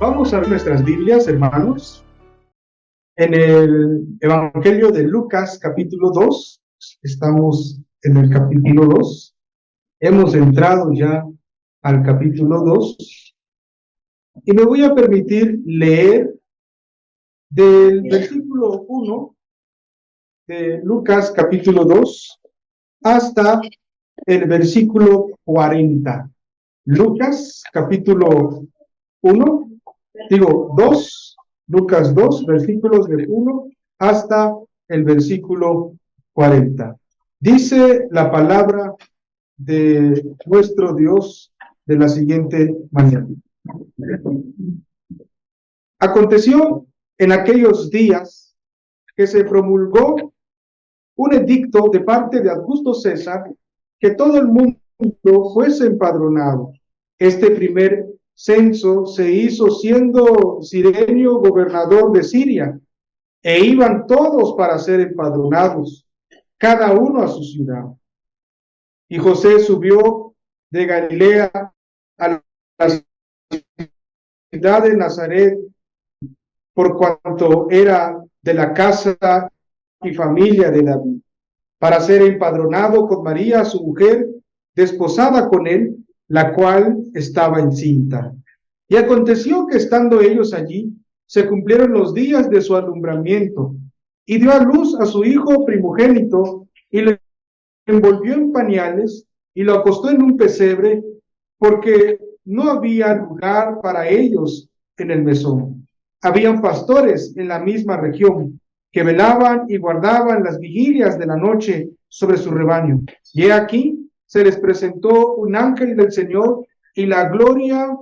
Vamos a ver nuestras Biblias, hermanos, en el Evangelio de Lucas, capítulo 2. Estamos en el capítulo 2. Hemos entrado ya al capítulo 2. Y me voy a permitir leer del versículo 1 de Lucas, capítulo 2, hasta el versículo 40. Lucas, capítulo 2, Lucas 2, versículos del 1 hasta el versículo 40. Dice la palabra de nuestro Dios de la siguiente manera. Aconteció en aquellos días que se promulgó un edicto de parte de Augusto César que todo el mundo fuese empadronado. Este primer censo se hizo siendo Cirenio gobernador de Siria, e iban todos para ser empadronados, cada uno a su ciudad. Y José subió de Galilea a la ciudad de Nazaret, por cuanto era de la casa y familia de David, para ser empadronado con María, su mujer, desposada con él, la cual estaba encinta. Y aconteció que estando ellos allí, se cumplieron los días de su alumbramiento, y dio a luz a su hijo primogénito, y lo envolvió en pañales, y lo acostó en un pesebre, porque no había lugar para ellos en el mesón. Habían pastores en la misma región, que velaban y guardaban las vigilias de la noche sobre su rebaño. Y he aquí, se les presentó un ángel del Señor, y la gloria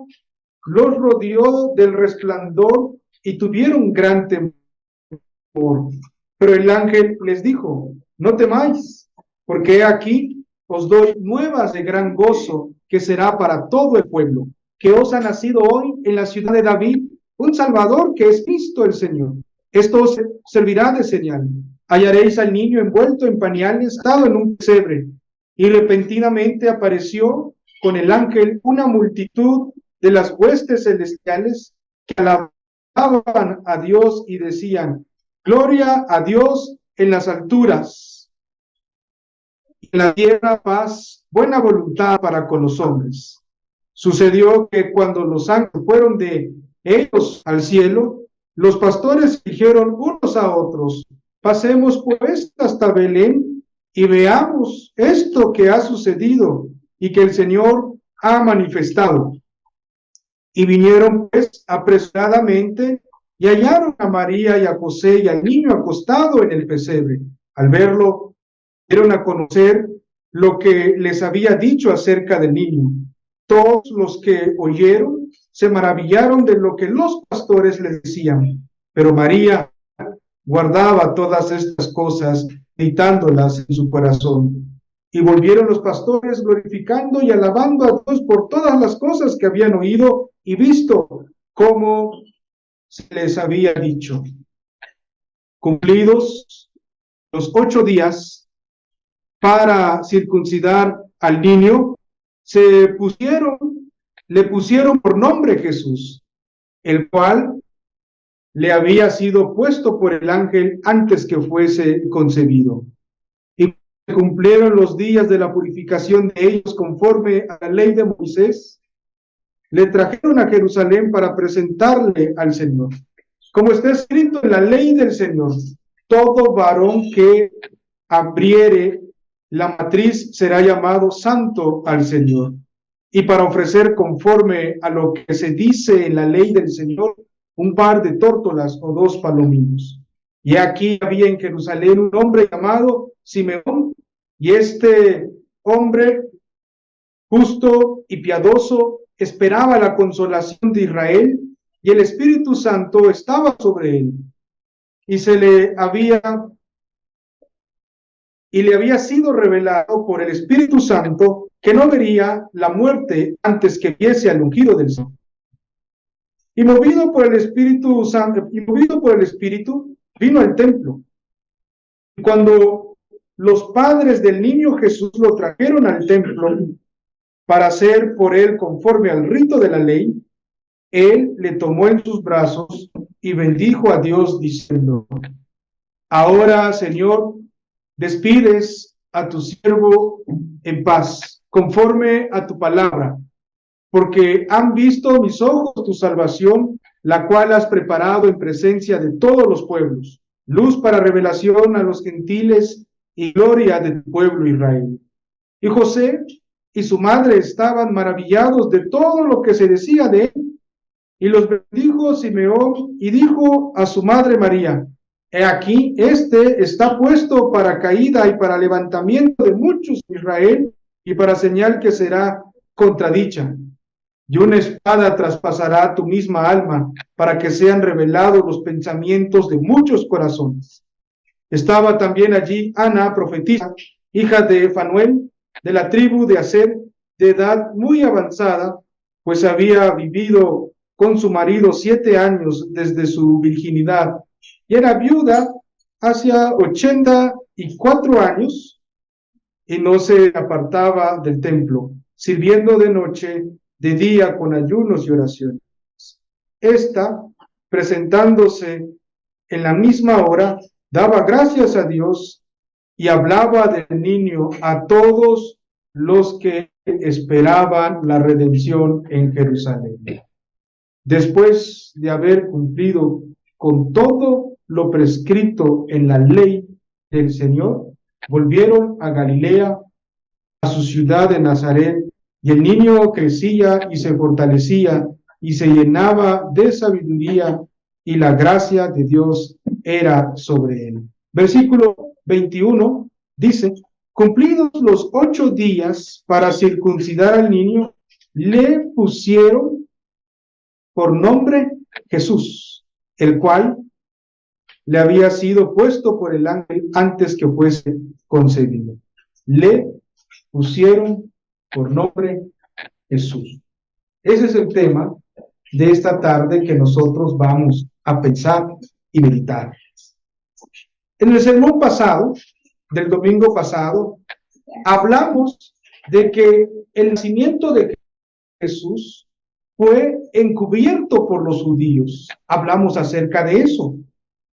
los rodeó del resplandor, y tuvieron gran temor. Pero el ángel les dijo: no temáis, porque he aquí os doy nuevas de gran gozo, que será para todo el pueblo, que os ha nacido hoy en la ciudad de David un Salvador, que es Cristo el Señor. Esto os servirá de señal: hallaréis al niño envuelto en pañales, atado en un pesebre. Y repentinamente apareció con el ángel una multitud de las huestes celestiales, que alababan a Dios y decían: gloria a Dios en las alturas, y en la tierra paz, buena voluntad para con los hombres. Sucedió que cuando los ángeles fueron de ellos al cielo, los pastores dijeron unos a otros: pasemos pues hasta Belén y veamos esto que ha sucedido y que el Señor ha manifestado. Y vinieron pues apresuradamente y hallaron a María y a José y al niño acostado en el pesebre. Al verlo, dieron a conocer lo que les había dicho acerca del niño. Todos los que oyeron se maravillaron de lo que los pastores les decían. Pero María guardaba todas estas cosas, meditándolas en su corazón. Y volvieron los pastores glorificando y alabando a Dios por todas las cosas que habían oído y visto, como se les había dicho. Cumplidos los 8 días para circuncidar al niño, le pusieron por nombre Jesús, el cual le había sido puesto por el ángel antes que fuese concebido. Y cumplieron los días de la purificación de ellos conforme a la ley de Moisés. Le trajeron a Jerusalén para presentarle al Señor. Como está escrito en la ley del Señor: todo varón que abriere la matriz será llamado santo al Señor. Y para ofrecer conforme a lo que se dice en la ley del Señor, un par de tórtolas o 2 palominos. Y aquí había en Jerusalén un hombre llamado Simeón, y este hombre, justo y piadoso, esperaba la consolación de Israel, y el Espíritu Santo estaba sobre él. Y le había sido revelado por el Espíritu Santo que no vería la muerte antes que viese al ungido del Señor. Y movido por el Espíritu Santo, vino al templo. Y cuando los padres del niño Jesús lo trajeron al templo para hacer por él conforme al rito de la ley, él le tomó en sus brazos y bendijo a Dios diciendo: Ahora, Señor, despides a tu siervo en paz, conforme a tu palabra, porque han visto mis ojos tu salvación, la cual has preparado en presencia de todos los pueblos, luz para revelación a los gentiles y gloria de tu pueblo Israel. Y José y su madre estaban maravillados de todo lo que se decía de él. Y los bendijo Simeón y dijo a su madre María: He aquí, este está puesto para caída y para levantamiento de muchos en Israel, y para señal que será contradicha. Y una espada traspasará tu misma alma, para que sean revelados los pensamientos de muchos corazones. Estaba también allí Ana, profetisa, hija de Fanuel, de la tribu de Aser, de edad muy avanzada, pues había vivido con su marido 7 años desde su virginidad, y era viuda hacia 84 años, y no se apartaba del templo, sirviendo de noche, de día con ayunos y oraciones. Esta, presentándose en la misma hora, daba gracias a Dios y hablaba del niño a todos los que esperaban la redención en Jerusalén. Después de haber cumplido con todo lo prescrito en la ley del Señor, volvieron a Galilea, a su ciudad de Nazaret, y el niño crecía y se fortalecía y se llenaba de sabiduría, y la gracia de Dios era sobre él. Versículo 21 dice: Cumplidos los 8 días para circuncidar al niño, le pusieron por nombre Jesús, el cual le había sido puesto por el ángel antes que fuese concebido. Le pusieron por nombre Jesús. Ese es el tema de esta tarde que nosotros vamos a pensar y meditar. En el sermón pasado, del domingo pasado, hablamos de que el nacimiento de Jesús fue encubierto por los judíos. Hablamos acerca de eso.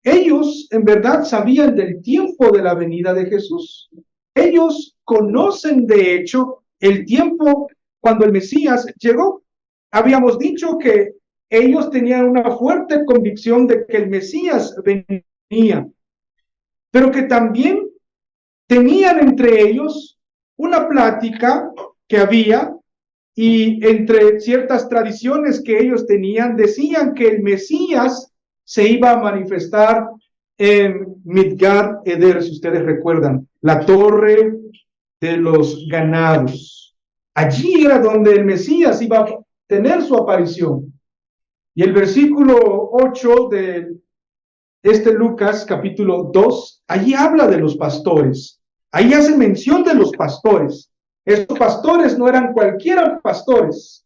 Ellos en verdad sabían del tiempo de la venida de Jesús. Ellos conocen de hecho el tiempo cuando el Mesías llegó. Habíamos dicho que ellos tenían una fuerte convicción de que el Mesías venía, pero que también tenían entre ellos una plática que había, y entre ciertas tradiciones que ellos tenían, decían que el Mesías se iba a manifestar en Midgar Eder, si ustedes recuerdan, la torre de los ganados. Allí era donde el Mesías iba a tener su aparición. Y el versículo 8 de Lucas, capítulo 2, allí habla de los pastores. Ahí hace mención de los pastores. Estos pastores no eran cualquiera pastores,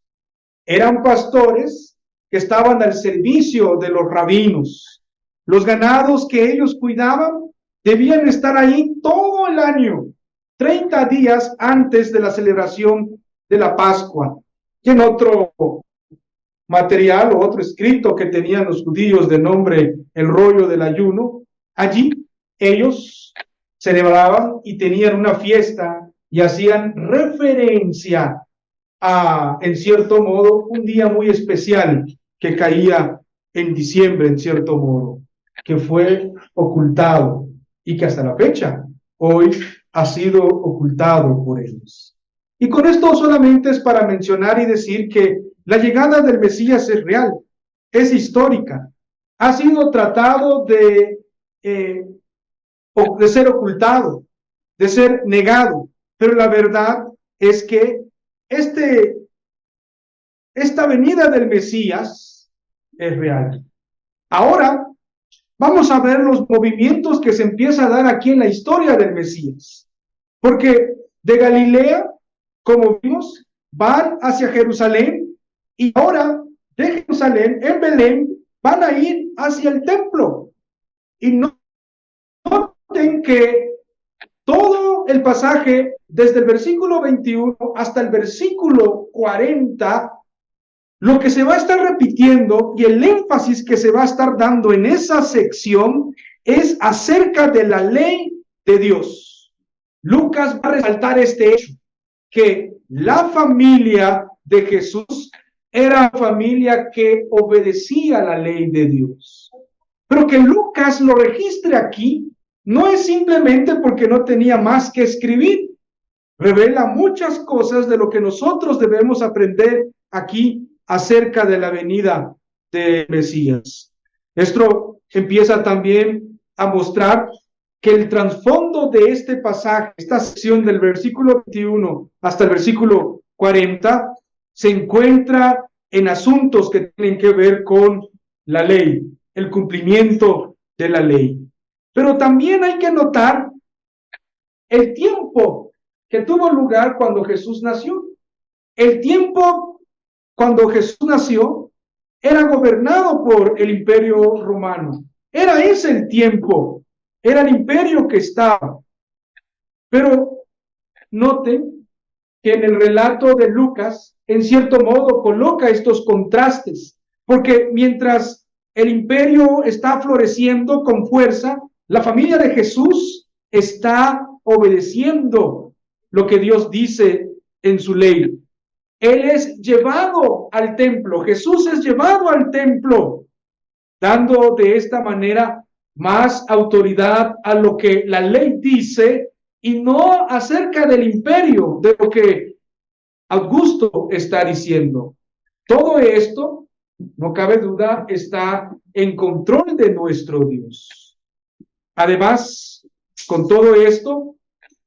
eran pastores que estaban al servicio de los rabinos. Los ganados que ellos cuidaban debían estar ahí todo el año, 30 días antes de la celebración de la Pascua. Y en otro material o otro escrito que tenían los judíos de nombre el rollo del ayuno, allí ellos celebraban y tenían una fiesta y hacían referencia a, en cierto modo, un día muy especial que caía en diciembre, en cierto modo, que fue ocultado y que hasta la fecha hoy ha sido ocultado por ellos. Y con esto solamente es para mencionar y decir que la llegada del Mesías es real, es histórica, ha sido tratado de ser ocultado, de ser negado, pero la verdad es que esta venida del Mesías es real. Ahora vamos a ver los movimientos que se empieza a dar aquí en la historia del Mesías, porque de Galilea, como vimos, van hacia Jerusalén, y ahora de Jerusalén, en Belén, van a ir hacia el templo. Y noten que todo el pasaje, desde el versículo 21 hasta el versículo 40, Lo que se va a estar repitiendo y el énfasis que se va a estar dando en esa sección es acerca de la ley de Dios. Lucas va a resaltar este hecho, que la familia de Jesús era una familia que obedecía la ley de Dios. Pero que Lucas lo registre aquí no es simplemente porque no tenía más que escribir. Revela muchas cosas de lo que nosotros debemos aprender aquí acerca de la venida de Mesías. Esto empieza también a mostrar que el trasfondo de este pasaje, esta sección del versículo 21 hasta el versículo 40, se encuentra en asuntos que tienen que ver con la ley, el cumplimiento de la ley. Pero también hay que notar el tiempo que tuvo lugar cuando Jesús nació. El tiempo cuando Jesús nació era gobernado por el Imperio Romano. Era ese el tiempo, era el imperio que estaba. Pero noten que en el relato de Lucas, en cierto modo, coloca estos contrastes, porque mientras el imperio está floreciendo con fuerza, la familia de Jesús está obedeciendo lo que Dios dice en su ley. Él es llevado al templo, Jesús es llevado al templo, dando de esta manera más autoridad a lo que la ley dice y no acerca del imperio, de lo que Augusto está diciendo. Todo esto, no cabe duda, está en control de nuestro Dios. Además, con todo esto,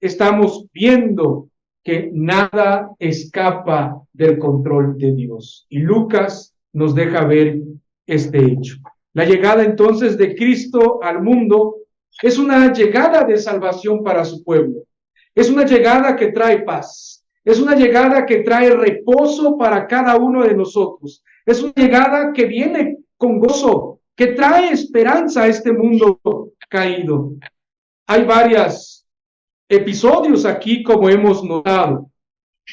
estamos viendo que nada escapa del control de Dios. Y Lucas nos deja ver este hecho. La llegada entonces de Cristo al mundo es una llegada de salvación para su pueblo. Es una llegada que trae paz. Es una llegada que trae reposo para cada uno de nosotros. Es una llegada que viene con gozo, que trae esperanza a este mundo caído. Hay varios episodios aquí, como hemos notado.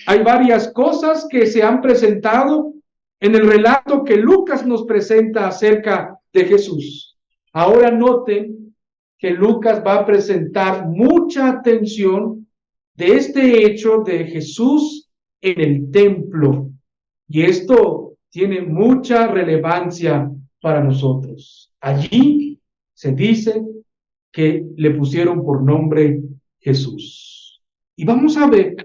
Hay varias cosas que se han presentado en el relato que Lucas nos presenta acerca de Jesús. Ahora noten que Lucas va a presentar mucha atención de este hecho de Jesús en el templo. Y esto tiene mucha relevancia para nosotros. Allí se dice que le pusieron por nombre Jesús. Y vamos a ver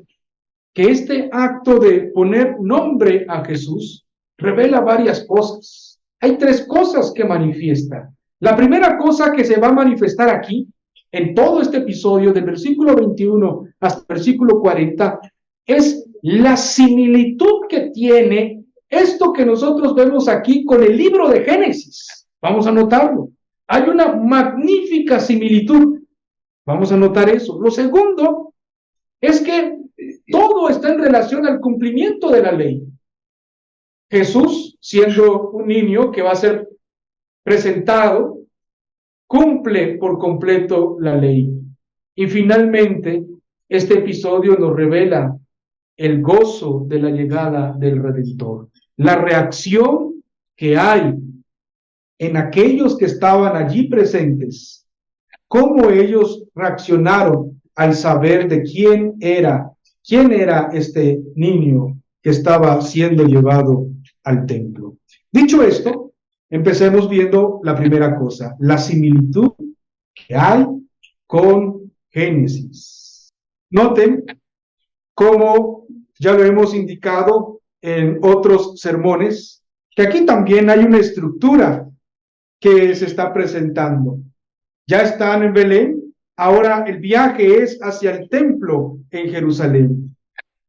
que este acto de poner nombre a Jesús revela varias cosas. Hay tres cosas que manifiesta. La primera cosa que se va a manifestar aquí, en todo este episodio, del versículo 21 hasta el versículo 40, es la similitud que tiene esto que nosotros vemos aquí con el libro de Génesis. Vamos a notarlo. Hay una magnífica similitud. Vamos a notar eso. Lo segundo es que todo está en relación al cumplimiento de la ley. Jesús, siendo un niño que va a ser presentado, cumple por completo la ley. Y finalmente, este episodio nos revela el gozo de la llegada del Redentor. La reacción que hay en aquellos que estaban allí presentes, cómo ellos reaccionaron al saber de quién era este niño que estaba siendo llevado al templo. Dicho esto, empecemos viendo la primera cosa, la similitud que hay con Génesis. Noten cómo ya lo hemos indicado en otros sermones, que aquí también hay una estructura que se está presentando. Ya están en Belén, ahora el viaje es hacia el templo en Jerusalén.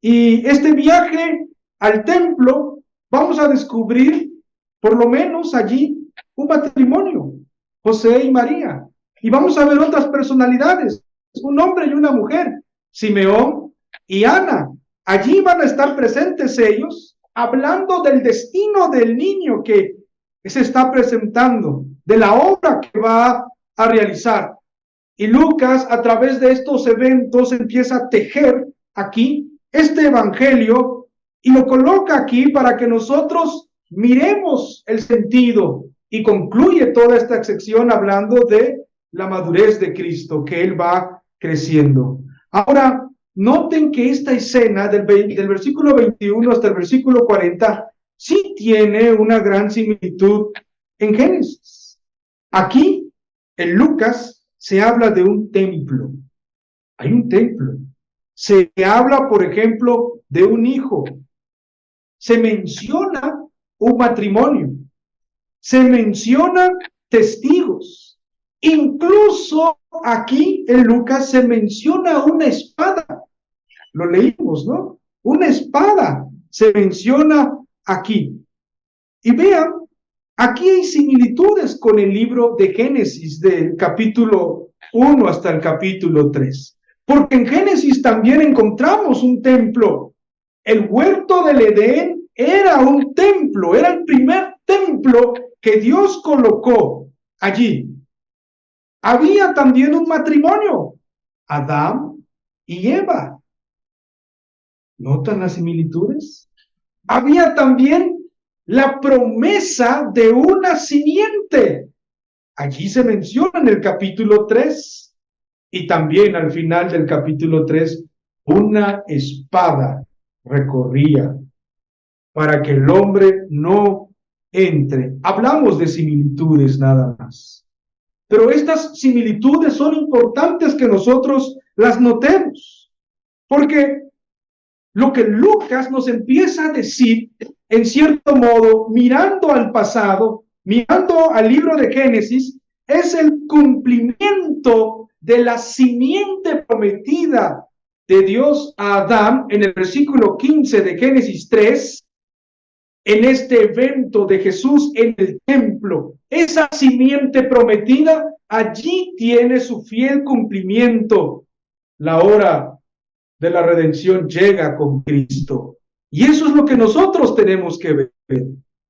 Y este viaje al templo, vamos a descubrir, por lo menos allí, un matrimonio, José y María. Y vamos a ver otras personalidades, un hombre y una mujer, Simeón y Ana. Allí van a estar presentes ellos, hablando del destino del niño que se está presentando, de la obra que va a realizar. Y Lucas, a través de estos eventos, empieza a tejer aquí este evangelio y lo coloca aquí para que nosotros miremos el sentido, y concluye toda esta sección hablando de la madurez de Cristo, que Él va creciendo. Ahora, noten que esta escena del versículo 21 hasta el versículo 40 sí tiene una gran similitud en Génesis. Aquí, en Lucas, se habla de un templo. Hay un templo. Se habla, por ejemplo, de un hijo. Se menciona un matrimonio. Se mencionan testigos. Incluso aquí en Lucas se menciona una espada. Lo leímos, ¿no? Una espada se menciona aquí. Y vean, aquí hay similitudes con el libro de Génesis, del capítulo 1 hasta el capítulo 3. Porque en Génesis también encontramos un templo. El huerto del Edén era un templo, era el primer templo que Dios colocó allí. Había también un matrimonio, Adán y Eva. ¿Notan las similitudes? Había también la promesa de una simiente. Allí se menciona en el capítulo 3 y también al final del capítulo 3, una espada recorría para que el hombre no entre. Hablamos de similitudes nada más. Pero estas similitudes son importantes que nosotros las notemos, porque lo que Lucas nos empieza a decir, en cierto modo, mirando al pasado, mirando al libro de Génesis, es el cumplimiento de la simiente prometida de Dios a Adán en el versículo 15 de Génesis 3, en este evento de Jesús en el templo. Esa simiente prometida allí tiene su fiel cumplimiento. La hora de la redención llega con Cristo. Y eso es lo que nosotros tenemos que ver.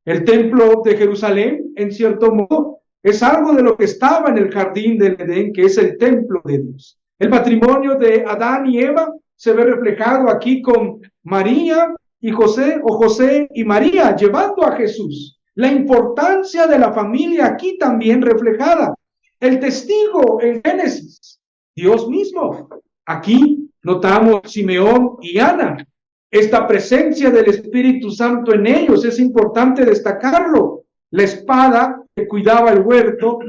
El templo de Jerusalén, en cierto modo, es algo de lo que estaba en el jardín del Edén, que es el templo de Dios. El matrimonio de Adán y Eva se ve reflejado aquí con María y José, o José y María, llevando a Jesús. La importancia de la familia aquí también reflejada. El testigo en Génesis, Dios mismo. Aquí notamos Simeón y Ana. Esta presencia del Espíritu Santo en ellos es importante destacarlo. La espada que cuidaba el huerto,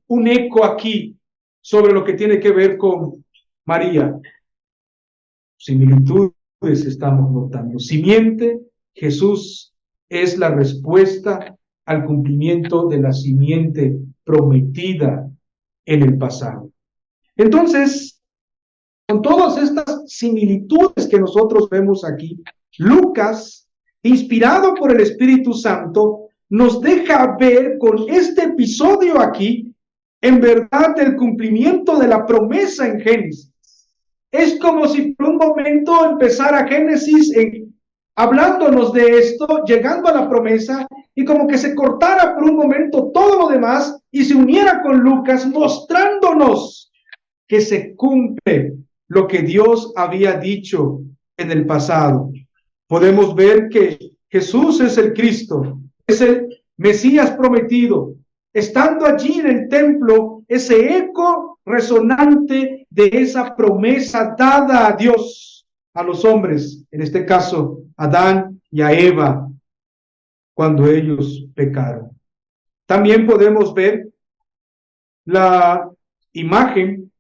un eco aquí sobre lo que tiene que ver con María. Similitudes estamos notando. Simiente, Jesús es la respuesta al cumplimiento de la simiente prometida en el pasado. Entonces, con todas estas similitudes que nosotros vemos aquí, Lucas, inspirado por el Espíritu Santo, nos deja ver con este episodio aquí, en verdad, el cumplimiento de la promesa en Génesis. Es como si por un momento empezara Génesis hablándonos de esto, llegando a la promesa, y como que se cortara por un momento todo lo demás y se uniera con Lucas, mostrándonos que se cumple lo que Dios había dicho en el pasado. Podemos ver que Jesús es el Cristo, es el Mesías prometido. Estando allí en el templo, ese eco resonante de esa promesa dada a Dios, a los hombres, en este caso, a Adán y a Eva, cuando ellos pecaron. También podemos ver la imagen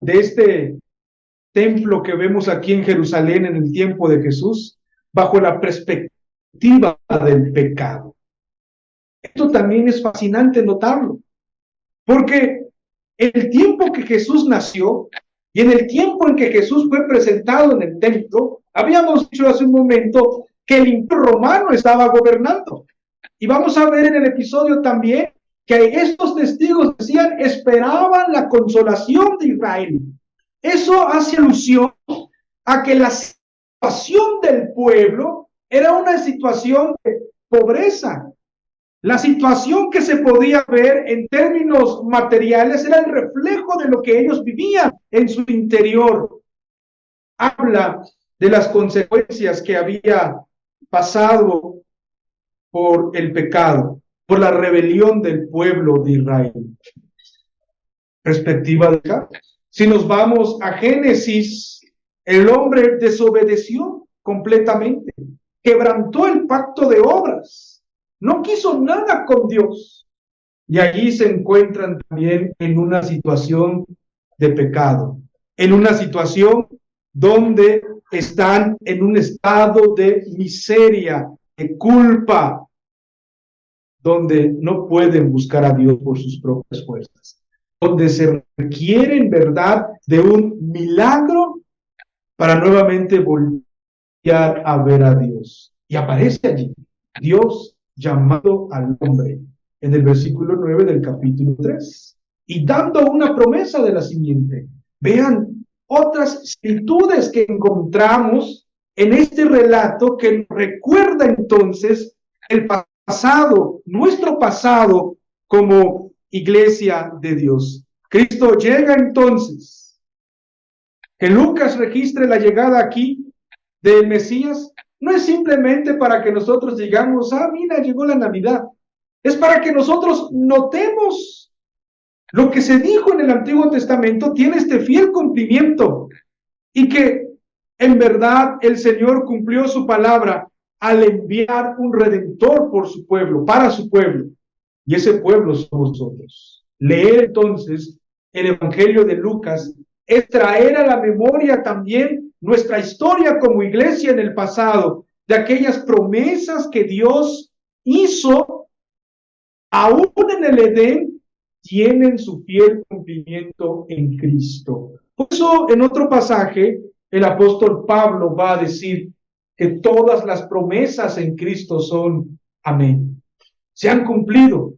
de este templo que vemos aquí en Jerusalén en el tiempo de Jesús, bajo la perspectiva del pecado. Esto también es fascinante notarlo, porque en el tiempo que Jesús nació y en el tiempo en que Jesús fue presentado en el templo, habíamos dicho hace un momento que el imperio romano estaba gobernando. Y vamos a ver en el episodio también que estos testigos decían, esperaban la consolación de Israel. Eso hace alusión a que la situación del pueblo era una situación de pobreza. La situación que se podía ver en términos materiales era el reflejo de lo que ellos vivían en su interior. Habla de las consecuencias que había pasado por el pecado, por la rebelión del pueblo de Israel. Perspectiva de acá. Si nos vamos a Génesis, el hombre desobedeció completamente, quebrantó el pacto de obras, no quiso nada con Dios. Y allí se encuentran también en una situación de pecado, en una situación donde están en un estado de miseria, de culpa, donde no pueden buscar a Dios por sus propias fuerzas, donde se requiere en verdad de un milagro para nuevamente volver a ver a Dios. Y aparece allí Dios llamando al hombre en el versículo 9 del capítulo 3 y dando una promesa de la simiente. Vean otras similitudes que encontramos en este relato que recuerda entonces el pasado, nuestro pasado como iglesia de Dios. Cristo llega entonces. Que Lucas registre la llegada aquí del Mesías no es simplemente para que nosotros digamos, mira, llegó la Navidad. Es para que nosotros notemos lo que se dijo en el Antiguo Testamento tiene este fiel cumplimiento y que en verdad el Señor cumplió su palabra al enviar un redentor por su pueblo, para su pueblo. Y ese pueblo somos nosotros. Leer entonces el Evangelio de Lucas es traer a la memoria también nuestra historia como iglesia en el pasado, de aquellas promesas que Dios hizo, aún en el Edén, tienen su fiel cumplimiento en Cristo. Por eso, en otro pasaje, el apóstol Pablo va a decir que todas las promesas en Cristo son amén. Se han cumplido.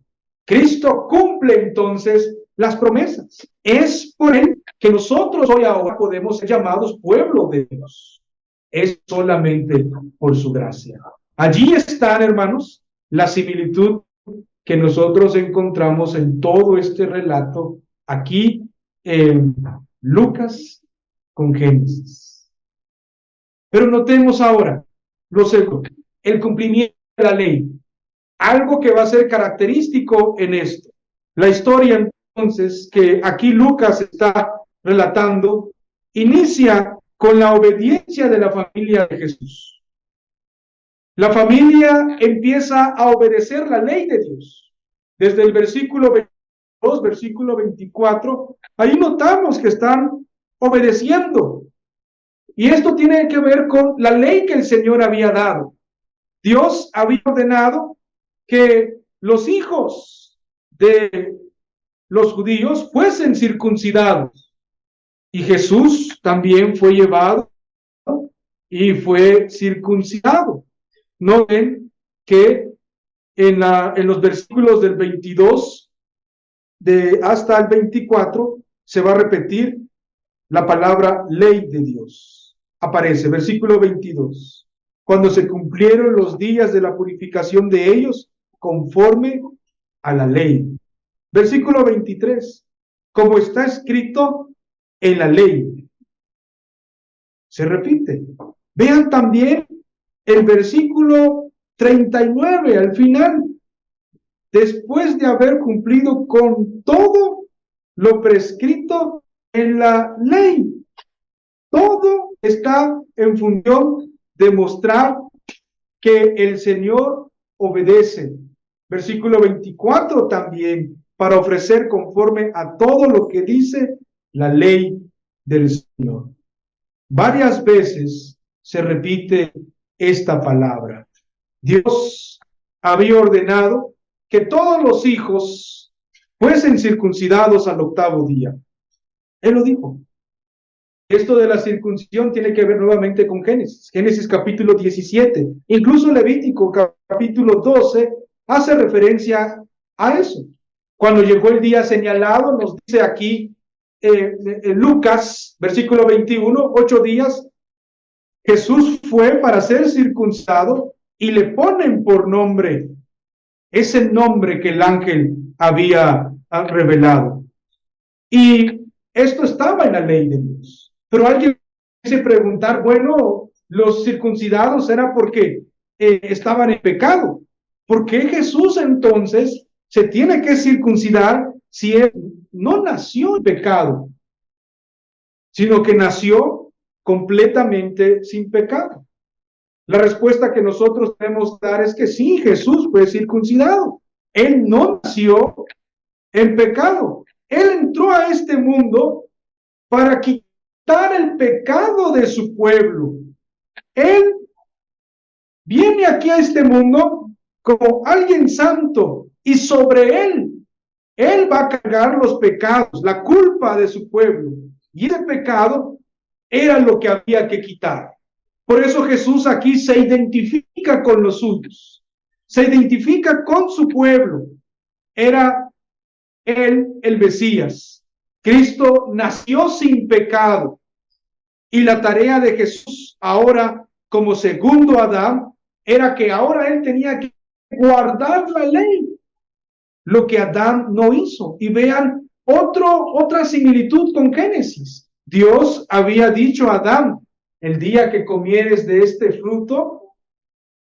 Cristo cumple entonces las promesas. Es por él que nosotros hoy ahora podemos ser llamados pueblo de Dios. Es solamente por su gracia. Allí están, hermanos, la similitud que nosotros encontramos en todo este relato aquí en Lucas con Génesis. Pero notemos ahora lo segundo, el cumplimiento de la ley. Algo que va a ser característico en esto. La historia entonces que aquí Lucas está relatando inicia con la obediencia de la familia de Jesús. La familia empieza a obedecer la ley de Dios. Desde el versículo 22, versículo 24, ahí notamos que están obedeciendo. Y esto tiene que ver con la ley que el Señor había dado. Dios había ordenado que los hijos de los judíos fuesen circuncidados. Y Jesús también fue llevado y fue circuncidado. Noten que en los versículos del 22 hasta el 24 se va a repetir la palabra ley de Dios. Aparece, versículo 22. Cuando se cumplieron los días de la purificación de ellos, conforme a la ley. Versículo 23. Como está escrito en la ley. Se repite. Vean también el versículo 39 al final. Después de haber cumplido con todo lo prescrito en la ley. Todo está en función de mostrar que el Señor obedece. Versículo 24 también, para ofrecer conforme a todo lo que dice la ley del Señor. Varias veces se repite esta palabra. Dios había ordenado que todos los hijos fuesen circuncidados al octavo día. Él lo dijo. Esto de la circuncisión tiene que ver nuevamente con Génesis. Génesis capítulo 17. Incluso Levítico capítulo 12 hace referencia a eso. Cuando llegó el día señalado, nos dice aquí Lucas, versículo 21, 8 días, Jesús fue para ser circuncidado y le ponen por nombre ese nombre que el ángel había revelado. Y esto estaba en la ley de Dios. Pero alguien se preguntar, bueno, los circuncidados era porque estaban en pecado. ¿Por qué Jesús entonces se tiene que circuncidar si él no nació en pecado, sino que nació completamente sin pecado? La respuesta que nosotros debemos dar es que sí, Jesús fue circuncidado. Él no nació en pecado. Él entró a este mundo para quitar el pecado de su pueblo. Él viene aquí a este mundo como alguien santo y sobre él va a cargar los pecados, la culpa de su pueblo. Y ese pecado era lo que había que quitar. Por eso Jesús aquí se identifica con los suyos, se identifica con su pueblo. Era él el Mesías. Cristo nació sin pecado. Y la tarea de Jesús ahora como segundo Adán era que ahora él tenía que guardar la ley, lo que Adán no hizo. Y vean otra similitud con Génesis. Dios había dicho a Adán: el día que comieres de este fruto,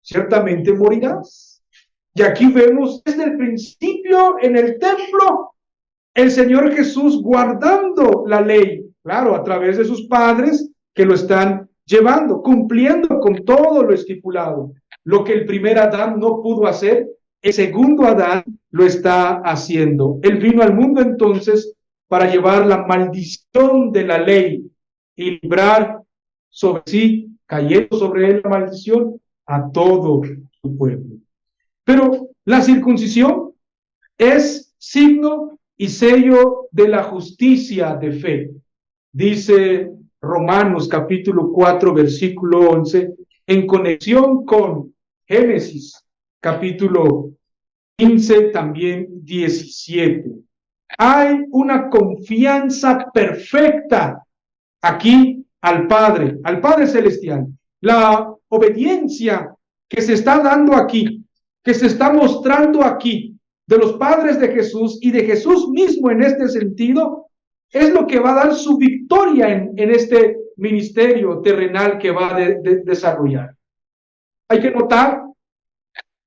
ciertamente morirás. Y aquí vemos desde el principio en el templo el Señor Jesús guardando la ley, claro, a través de sus padres que lo están llevando, cumpliendo con todo lo estipulado. Lo que el primer Adán no pudo hacer, el segundo Adán lo está haciendo. Él vino al mundo entonces para llevar la maldición de la ley y librar sobre sí, cayendo sobre él la maldición, a todo su pueblo. Pero la circuncisión es signo y sello de la justicia de fe. Dice Romanos capítulo 4, versículo 11, en conexión con Génesis capítulo 15, también 17. Hay una confianza perfecta aquí al Padre Celestial. La obediencia que se está dando aquí, que se está mostrando aquí, de los padres de Jesús y de Jesús mismo en este sentido, es lo que va a dar su victoria en este ministerio terrenal que va a desarrollar. Hay que notar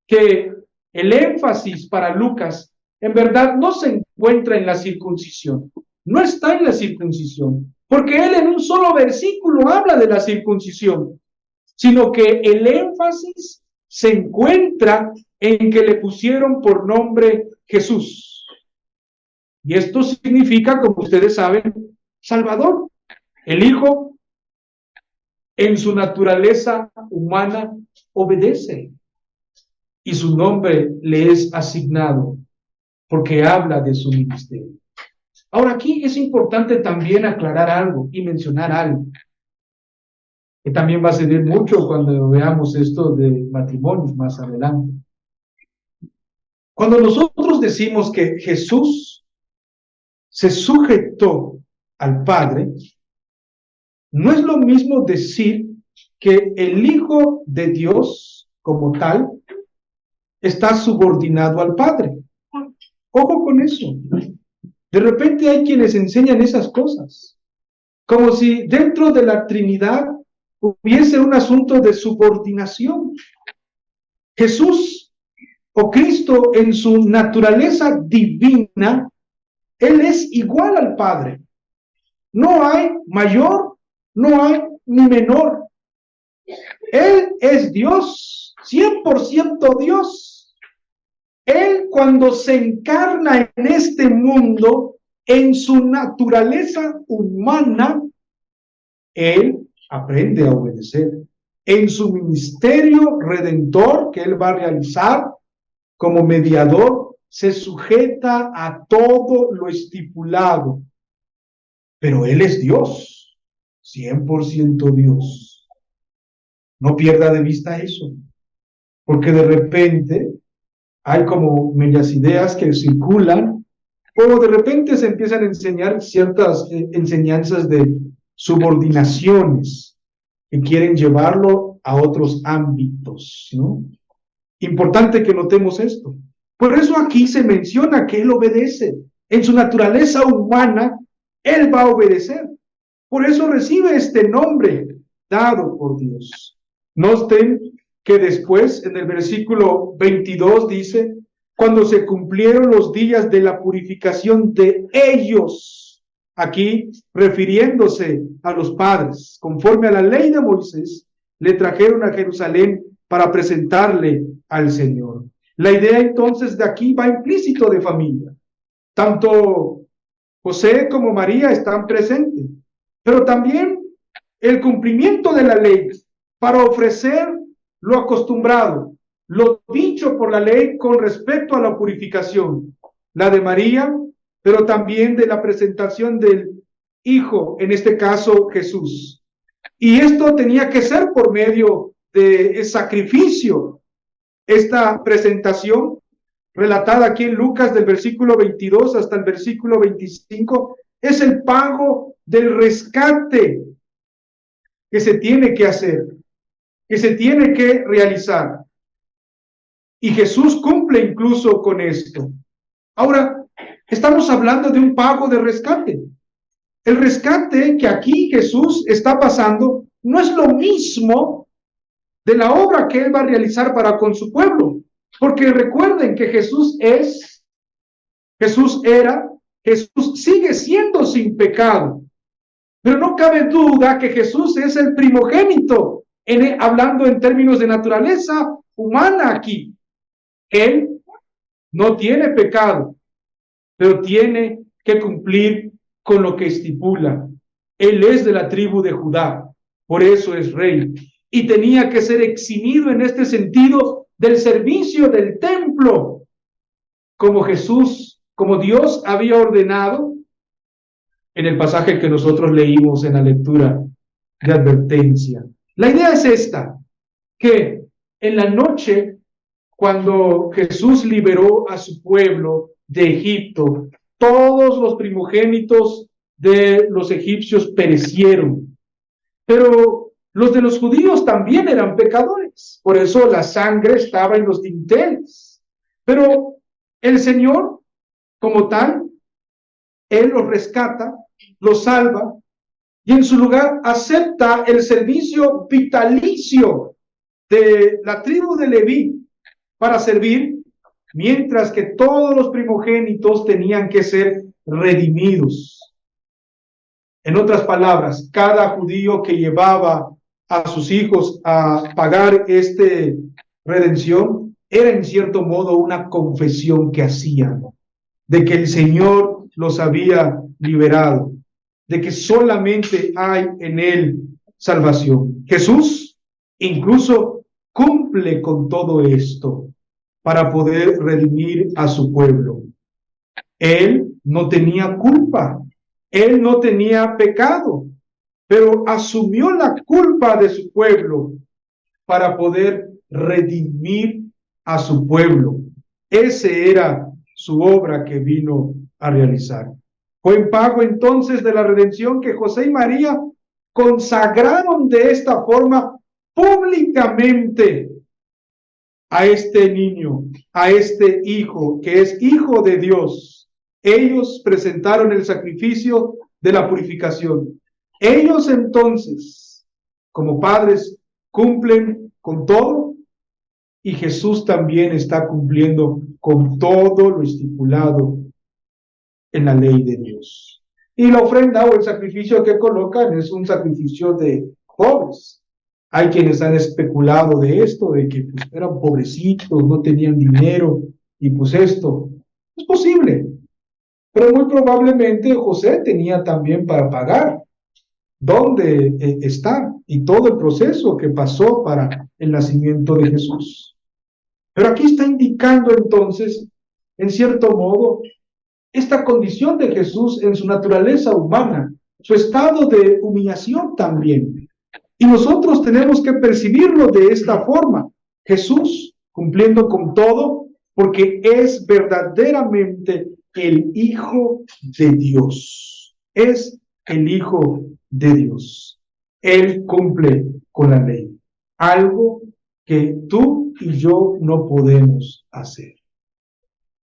que el énfasis para Lucas en verdad no se encuentra en la circuncisión, no está en la circuncisión, porque él en un solo versículo habla de la circuncisión, sino que el énfasis se encuentra en que le pusieron por nombre Jesús. Y esto significa, como ustedes saben, Salvador. El Hijo, en su naturaleza humana, obedece. Y su nombre le es asignado porque habla de su ministerio. Ahora, aquí es importante también aclarar algo y mencionar algo, que también va a servir mucho cuando veamos esto de matrimonios más adelante. Cuando nosotros decimos que Jesús se sujetó al Padre, no es lo mismo decir que el Hijo de Dios como tal está subordinado al Padre. Ojo con eso. De repente hay quienes enseñan esas cosas, como si dentro de la Trinidad hubiese un asunto de subordinación. Jesús o Cristo en su naturaleza divina, Él es igual al Padre. No hay mayor, no hay ni menor. Él es Dios, 100% Dios. Él cuando se encarna en este mundo, en su naturaleza humana, Él aprende a obedecer. En su ministerio redentor que Él va a realizar como mediador, se sujeta a todo lo estipulado. Pero Él es Dios, 100% Dios. No pierda de vista eso, porque de repente hay como medias ideas que circulan, o de repente se empiezan a enseñar ciertas enseñanzas de subordinaciones que quieren llevarlo a otros ámbitos, ¿no? Importante que notemos esto. Por eso aquí se menciona que Él obedece. En su naturaleza humana, Él va a obedecer. Por eso recibe este nombre dado por Dios. Noten que después en el versículo 22 dice, cuando se cumplieron los días de la purificación de ellos, aquí refiriéndose a los padres, conforme a la ley de Moisés, le trajeron a Jerusalén para presentarle al Señor. La idea entonces de aquí va implícito de familia. Tanto José como María están presentes, pero también el cumplimiento de la ley para ofrecer lo acostumbrado, lo dicho por la ley con respecto a la purificación, la de María, pero también de la presentación del Hijo, en este caso Jesús. Y esto tenía que ser por medio de sacrificio. Esta presentación, relatada aquí en Lucas del versículo 22 hasta el versículo 25, es el pago del rescate que se tiene que hacer, que se tiene que realizar. Y Jesús cumple incluso con esto. Ahora, estamos hablando de un pago de rescate. El rescate que aquí Jesús está pasando no es lo mismo de la obra que Él va a realizar para con su pueblo. Porque recuerden que Jesús era, Jesús sigue siendo sin pecado. Pero no cabe duda que Jesús es el primogénito, hablando en términos de naturaleza humana aquí. Él no tiene pecado, pero tiene que cumplir con lo que estipula. Él es de la tribu de Judá, por eso es rey. Y tenía que ser eximido en este sentido del servicio del templo, como Jesús, como Dios había ordenado en el pasaje que nosotros leímos en la lectura de advertencia. La idea es esta, que en la noche, cuando Jesús liberó a su pueblo de Egipto, todos los primogénitos de los egipcios perecieron, pero los de los judíos también eran pecadores, por eso la sangre estaba en los dinteles. Pero el Señor, como tal, Él los rescata, los salva, y en su lugar acepta el servicio vitalicio de la tribu de Leví para servir, mientras que todos los primogénitos tenían que ser redimidos. En otras palabras, cada judío que llevaba a sus hijos a pagar esta redención era en cierto modo una confesión que hacían de que el Señor los había liberado, de que solamente hay en Él salvación. Jesús incluso cumple con todo esto para poder redimir a su pueblo. Él no tenía culpa, Él no tenía pecado, pero asumió la culpa de su pueblo para poder redimir a su pueblo. Ese era su obra que vino a realizar. Fue en pago entonces de la redención que José y María consagraron de esta forma públicamente a este niño, a este hijo, que es hijo de Dios. Ellos presentaron el sacrificio de la purificación. Ellos entonces, como padres, cumplen con todo, y Jesús también está cumpliendo con todo lo estipulado en la ley de Dios. Y la ofrenda o el sacrificio que colocan es un sacrificio de pobres. Hay quienes han especulado de esto, de que pues, eran pobrecitos, no tenían dinero, y pues esto es posible. Pero muy probablemente José tenía también para pagar. ¿Dónde está? Y todo el proceso que pasó para el nacimiento de Jesús. Pero aquí está indicando entonces, en cierto modo, esta condición de Jesús en su naturaleza humana, su estado de humillación también. Y nosotros tenemos que percibirlo de esta forma. Jesús cumpliendo con todo, porque es verdaderamente el Hijo de Dios. Es el Hijo de Dios. Él cumple con la ley. Algo que tú y yo no podemos hacer.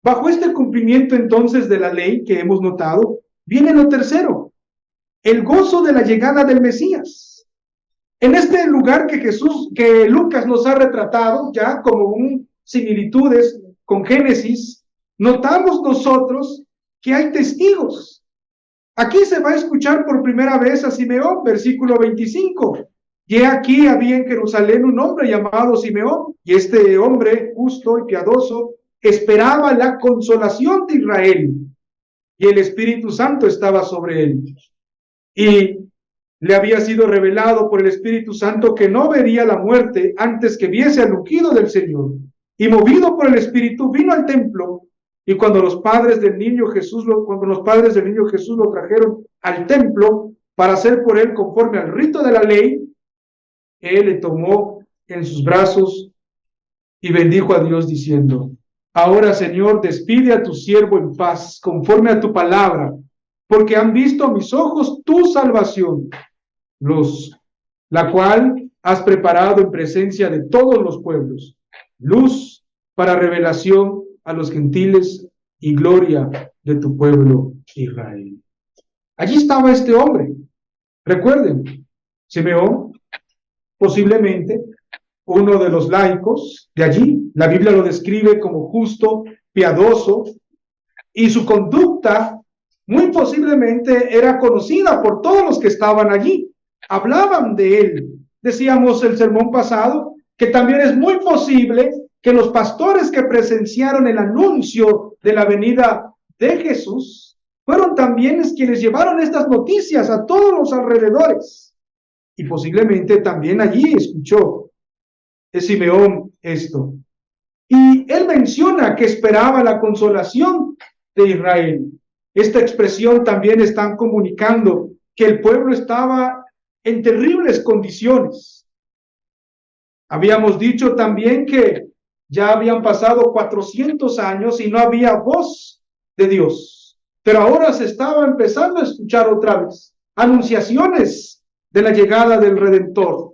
Bajo este cumplimiento entonces de la ley que hemos notado, viene lo tercero, el gozo de la llegada del Mesías. En este lugar que Lucas nos ha retratado ya como similitudes con Génesis, notamos nosotros que hay testigos. Aquí se va a escuchar por primera vez a Simeón, versículo 25. Y aquí había en Jerusalén un hombre llamado Simeón, y este hombre justo y piadoso esperaba la consolación de Israel, y el Espíritu Santo estaba sobre él. Y le había sido revelado por el Espíritu Santo que no vería la muerte antes que viese al ungido del Señor. Y movido por el Espíritu vino al templo, y cuando los padres del niño Jesús lo trajeron al templo para hacer por él conforme al rito de la ley, él le tomó en sus brazos y bendijo a Dios diciendo: ahora, Señor, despide a tu siervo en paz, conforme a tu palabra, porque han visto mis ojos tu salvación, la cual has preparado en presencia de todos los pueblos, luz para revelación a los gentiles y gloria de tu pueblo Israel. Allí estaba este hombre. Recuerden, Simeón, posiblemente uno de los laicos de allí. La Biblia lo describe como justo, piadoso, y su conducta muy posiblemente era conocida por todos los que estaban allí. Hablaban de él. Decíamos el sermón pasado que también es muy posible que los pastores que presenciaron el anuncio de la venida de Jesús fueron también quienes llevaron estas noticias a todos los alrededores. Y posiblemente también allí escuchó Simeón esto. Y él menciona que esperaba la consolación de Israel. Esta expresión también están comunicando que el pueblo estaba en terribles condiciones. Habíamos dicho también que ya habían pasado 400 años y no había voz de Dios. Pero ahora se estaba empezando a escuchar otra vez anunciaciones de la llegada del Redentor.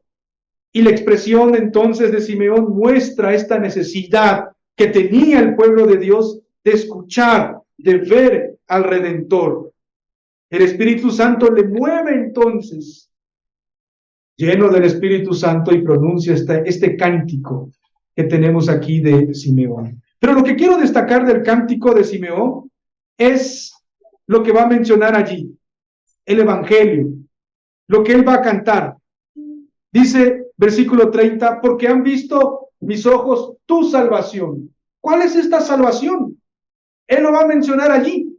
Y la expresión entonces de Simeón muestra esta necesidad que tenía el pueblo de Dios de escuchar, de ver al Redentor. El Espíritu Santo le mueve entonces, lleno del Espíritu Santo, y pronuncia este cántico que tenemos aquí de Simeón. Pero lo que quiero destacar del cántico de Simeón es lo que va a mencionar allí, el Evangelio, lo que él va a cantar. Dice, versículo 30, porque han visto mis ojos tu salvación. ¿Cuál es esta salvación? Él lo va a mencionar allí.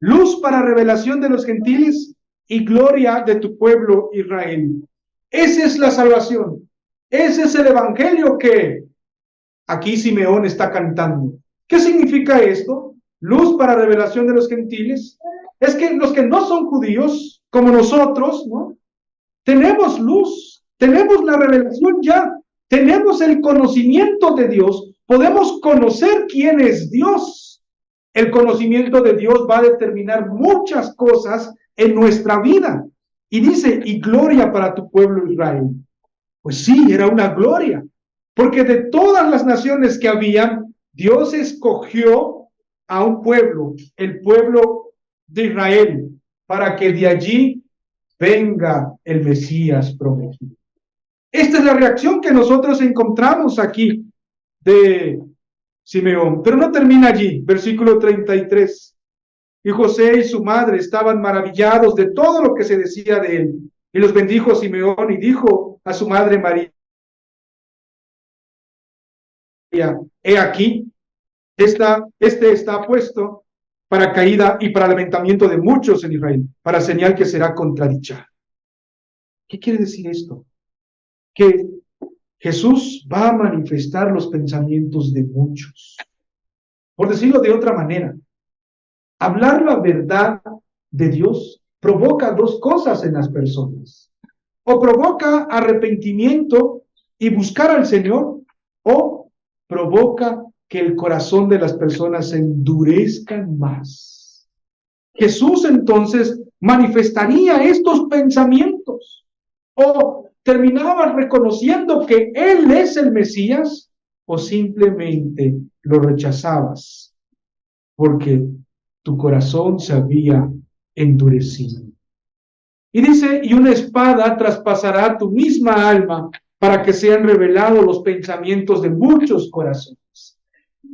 Luz para revelación de los gentiles y gloria de tu pueblo Israel. Esa es la salvación. Ese es el evangelio que aquí Simeón está cantando. ¿Qué significa esto? Luz para revelación de los gentiles. Es que los que no son judíos, como nosotros, ¿no? Tenemos luz, tenemos la revelación ya, tenemos el conocimiento de Dios, podemos conocer quién es Dios. El conocimiento de Dios va a determinar muchas cosas en nuestra vida. Y dice, y gloria para tu pueblo Israel. Pues sí, era una gloria, porque de todas las naciones que habían, Dios escogió a un pueblo, el pueblo de Israel, para que de allí venga el Mesías prometido. Esta es la reacción que nosotros encontramos aquí de Simeón. Pero no termina allí, versículo 33. Y José y su madre estaban maravillados de todo lo que se decía de él. Y los bendijo Simeón y dijo a su madre María: he aquí, este está puesto para caída y para levantamiento de muchos en Israel, para señal que será contradicha. ¿Qué quiere decir esto? Que Jesús va a manifestar los pensamientos de muchos. Por decirlo de otra manera, hablar la verdad de Dios provoca dos cosas en las personas. O provoca arrepentimiento y buscar al Señor, o provoca que el corazón de las personas se endurezca más. Jesús entonces manifestaría estos pensamientos. O terminabas reconociendo que Él es el Mesías, o simplemente lo rechazabas porque tu corazón se había endurecido. Y dice, y una espada traspasará tu misma alma para que sean revelados los pensamientos de muchos corazones.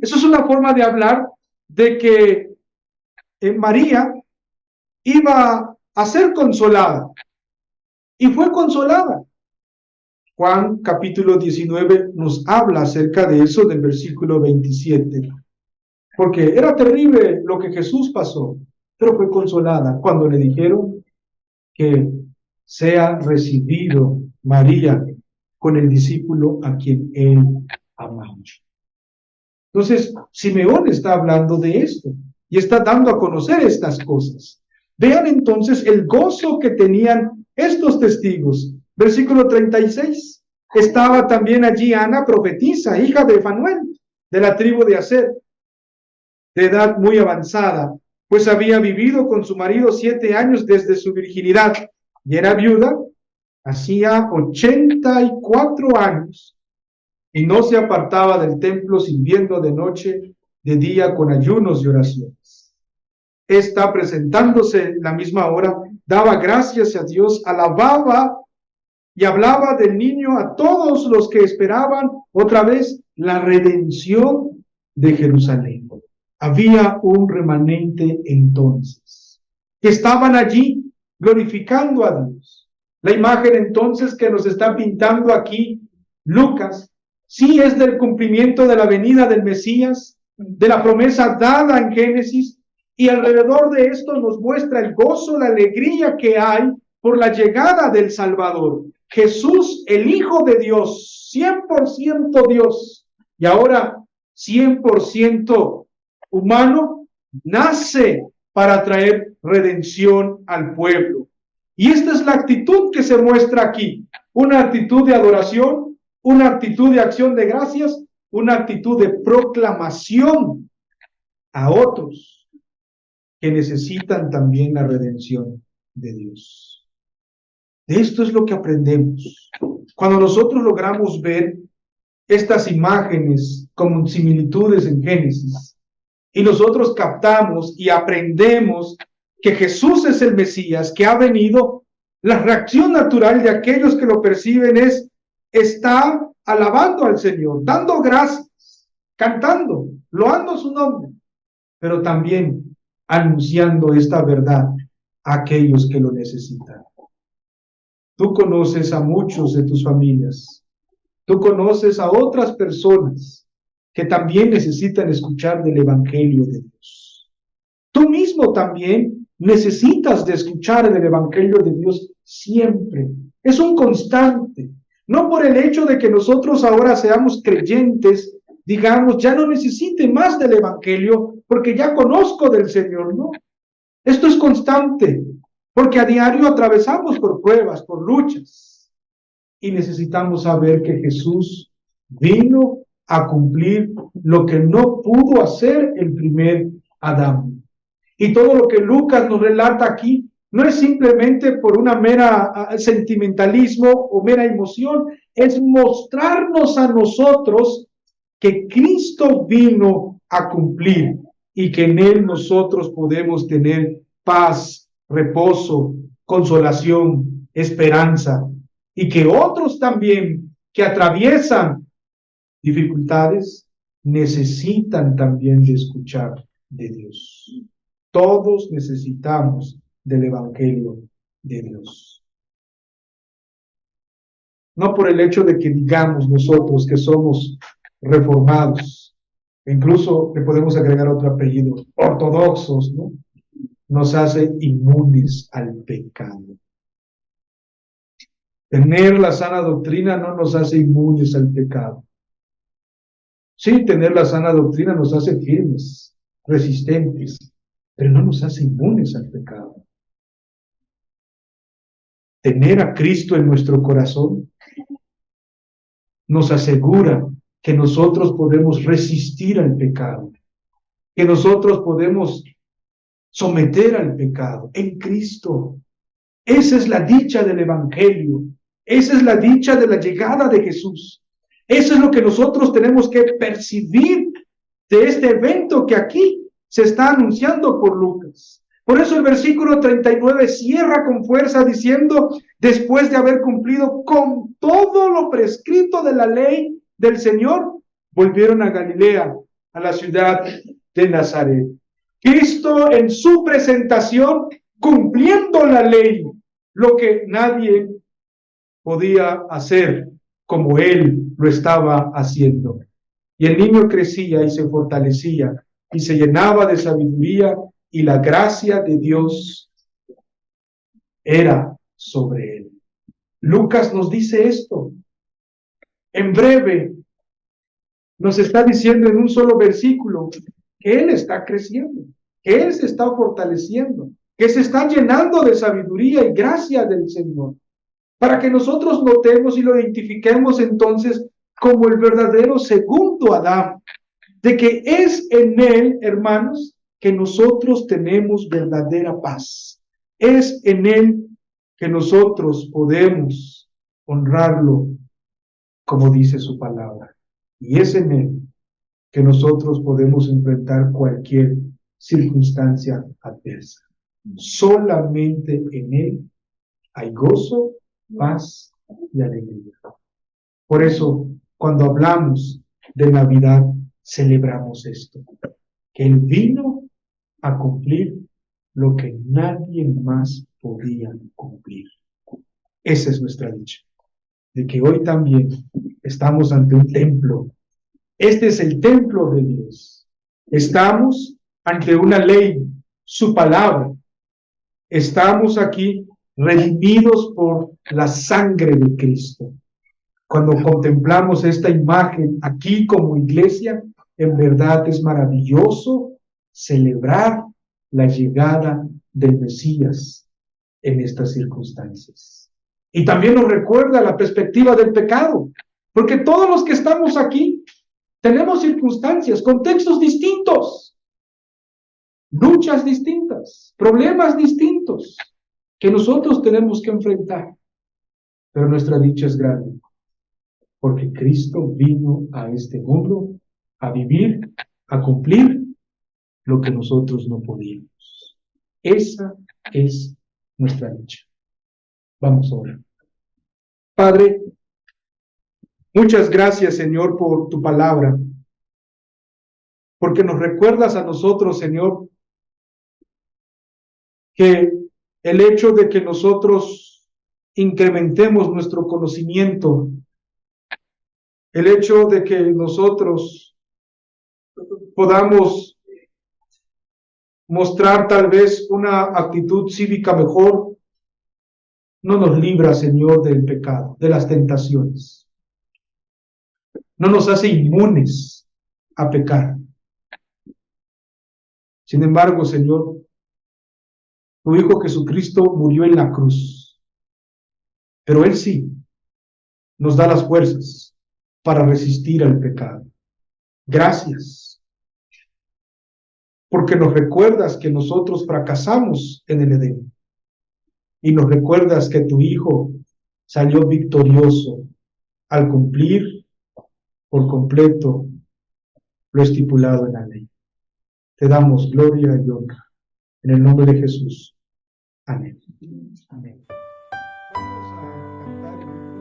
Eso es una forma de hablar de que María iba a ser consolada. Y fue consolada. Juan capítulo 19 nos habla acerca de eso del versículo 27. Porque era terrible lo que Jesús pasó, pero fue consolada cuando le dijeron que sea recibido María con el discípulo a quien él amaba. Entonces, Simeón está hablando de esto y está dando a conocer estas cosas. Vean entonces el gozo que tenían estos testigos. Versículo 36. Estaba también allí Ana, profetisa, hija de Fanuel, de la tribu de Aser, de edad muy avanzada, pues había vivido con su marido 7 años desde su virginidad, y era viuda, hacía 84 años, y no se apartaba del templo sirviendo de noche, de día con ayunos y oraciones. Esta, presentándose la misma hora, daba gracias a Dios, alababa y hablaba del niño a todos los que esperaban otra vez la redención de Jerusalén. Había un remanente entonces, que estaban allí glorificando a Dios. La imagen entonces que nos está pintando aquí Lucas, sí es del cumplimiento de la venida del Mesías, de la promesa dada en Génesis, y alrededor de esto nos muestra el gozo, la alegría que hay por la llegada del Salvador. Jesús, el Hijo de Dios, 100% Dios, y ahora 100% humano, nace para traer redención al pueblo. Y esta es la actitud que se muestra aquí, una actitud de adoración, una actitud de acción de gracias, una actitud de proclamación a otros que necesitan también la redención de Dios. De esto es lo que aprendemos. Cuando nosotros logramos ver estas imágenes como similitudes en Génesis, y nosotros captamos y aprendemos que Jesús es el Mesías, que ha venido, la reacción natural de aquellos que lo perciben está alabando al Señor, dando gracias, cantando, loando su nombre, pero también anunciando esta verdad a aquellos que lo necesitan. Tú conoces a muchos de tus familias, tú conoces a otras personas que también necesitan escuchar del Evangelio de Dios. Tú mismo también necesitas de escuchar del Evangelio de Dios siempre. Es un constante. No por el hecho de que nosotros ahora seamos creyentes, digamos, ya no necesite más del Evangelio porque ya conozco del Señor, ¿no? Esto es constante, porque a diario atravesamos por pruebas, por luchas, y necesitamos saber que Jesús vino a cumplir lo que no pudo hacer el primer Adán. Y todo lo que Lucas nos relata aquí no es simplemente por una mera sentimentalismo o mera emoción, es mostrarnos a nosotros que Cristo vino a cumplir y que en Él nosotros podemos tener paz, reposo, consolación, esperanza, y que otros también que atraviesan dificultades necesitan también de escuchar de Dios. Todos necesitamos del Evangelio de Dios. No por el hecho de que digamos nosotros que somos reformados, incluso le podemos agregar otro apellido, ortodoxos, ¿no? Nos hace inmunes al pecado. Tener la sana doctrina no nos hace inmunes al pecado. Sí, tener la sana doctrina nos hace firmes, resistentes, pero no nos hace inmunes al pecado. Tener a Cristo en nuestro corazón nos asegura que nosotros podemos resistir al pecado, que nosotros podemos someter al pecado en Cristo. Esa es la dicha del Evangelio, esa es la dicha de la llegada de Jesús. Eso es lo que nosotros tenemos que percibir de este evento que aquí se está anunciando por Lucas. Por eso el versículo 39 cierra con fuerza diciendo, después de haber cumplido con todo lo prescrito de la ley del Señor, volvieron a Galilea, a la ciudad de Nazaret. Cristo en su presentación, cumpliendo la ley, lo que nadie podía hacer como él lo estaba haciendo. Y el niño crecía y se fortalecía y se llenaba de sabiduría, y la gracia de Dios era sobre él. Lucas nos dice esto. En breve nos está diciendo en un solo versículo que él está creciendo, que él se está fortaleciendo, que se está llenando de sabiduría y gracia del Señor, para que nosotros notemos y lo identifiquemos entonces como el verdadero segundo Adán, de que es en él, hermanos, que nosotros tenemos verdadera paz. Es en él que nosotros podemos honrarlo, como dice su palabra. Y es en él que nosotros podemos enfrentar cualquier circunstancia adversa. Solamente en él hay gozo, paz y alegría. Por eso, cuando hablamos de Navidad, celebramos esto, que él vino a cumplir lo que nadie más podía cumplir. Esa es nuestra dicha, de que hoy también estamos ante un templo. Este es el templo de Dios. Estamos ante una ley, su palabra. Estamos aquí redimidos por la sangre de Cristo. Cuando contemplamos esta imagen aquí como iglesia, en verdad es maravilloso celebrar la llegada del Mesías en estas circunstancias. Y también nos recuerda la perspectiva del pecado, porque todos los que estamos aquí tenemos circunstancias, contextos distintos, luchas distintas, problemas distintos que nosotros tenemos que enfrentar. Pero nuestra dicha es grande, porque Cristo vino a este mundo a vivir, a cumplir lo que nosotros no podíamos. Esa es nuestra dicha. Vamos a orar. Padre, muchas gracias, Señor, por tu palabra, porque nos recuerdas a nosotros, Señor, que el hecho de que nosotros incrementemos nuestro conocimiento, el hecho de que nosotros podamos mostrar tal vez una actitud cívica mejor, no nos libra, Señor, del pecado, de las tentaciones. No nos hace inmunes a pecar. Sin embargo, Señor, tu Hijo Jesucristo murió en la cruz, pero Él sí nos da las fuerzas para resistir al pecado. Gracias, porque nos recuerdas que nosotros fracasamos en el Edén, y nos recuerdas que tu Hijo salió victorioso al cumplir por completo lo estipulado en la ley. Te damos gloria y honra en el nombre de Jesús. Amén. Amén. Vamos a cantar.